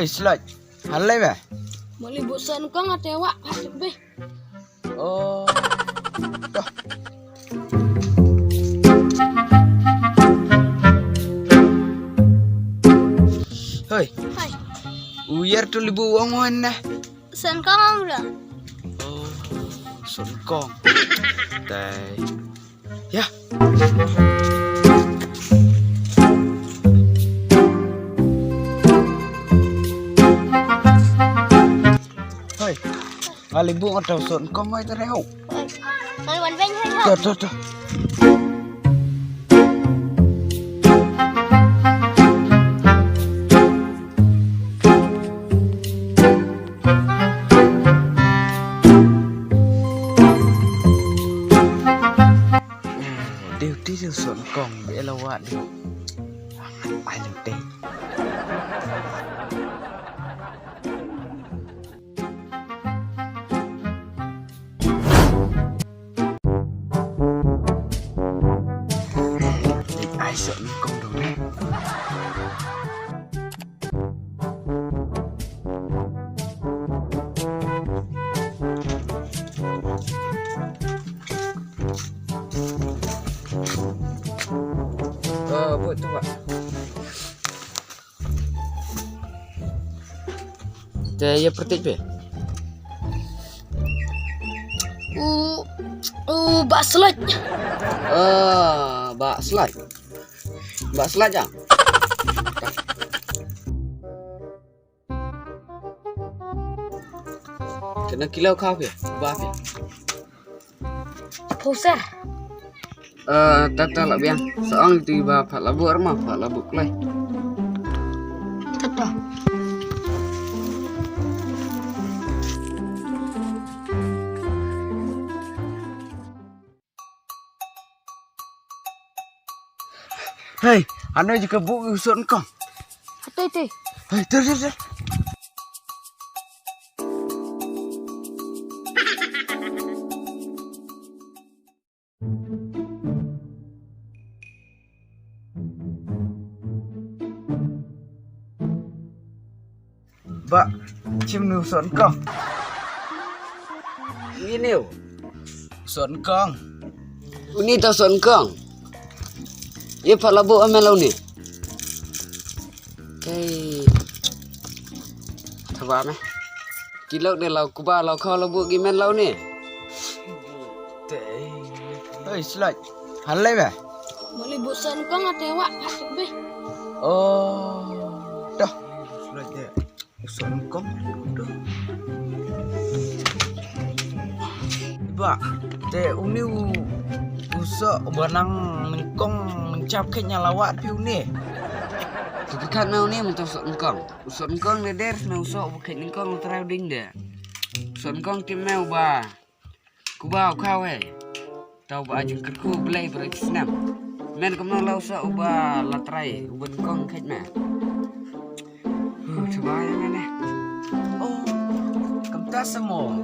slide. Halai ba? Mau libur Soh Nyngkong atau awak hati be? Oh. Dah. Hei. Hai. Uyar tu libu uang mana? Soh Nyngkong dah. Oh, Soh Nyngkong. Tai. Ya. Hei. Libu atau Soh Nyngkong mai tereu. Hai,วันเว้นให้เถอะ Tuh. Điều tí điều Soh Nyngkong để lâu ạ đi. Ai được đây? Ai Soh Nyngkong đâu nè? Betul pak. Saya petik be. Bak slide. Bak slide. Bak slide jang. Kena kilau kau be. Bak be. Poser. Tata lah biang. Seorang tiba pak labu arma, pak labu kelai. Tata. Hei, anda juga buku Soh Nyngkong. Hati. Hei, ter. Ba, chim nu Soh Nyngkong. Ini Soh Nyngkong. Ini tau Soh Nyngkong. Ye pak labu amelau ni. Hei. Thaba meh. Kilau de lau kuba lau kau labu gimen lau ni. Hei, slide. Halai ba? Mau libur Soh Nyngkong atau awak hati be? Oh. Dah. Slide dia. Soh Nyngkong. Ba, te uniu usah banang Nyngkong mencap ke nyalawat piu ni. Tapi kan nau ni mentau Soh Nyngkong. Soh Nyngkong leder nau usah bukan Nyngkong terau ding dia. Soh Nyngkong tim mau ba. Ku ba kau tau ba jengkerku belai berekisnam. Men kemau lau usah uba latrai uban Nyngkong ket mah. Coba yang mana? Oh, kamta semua.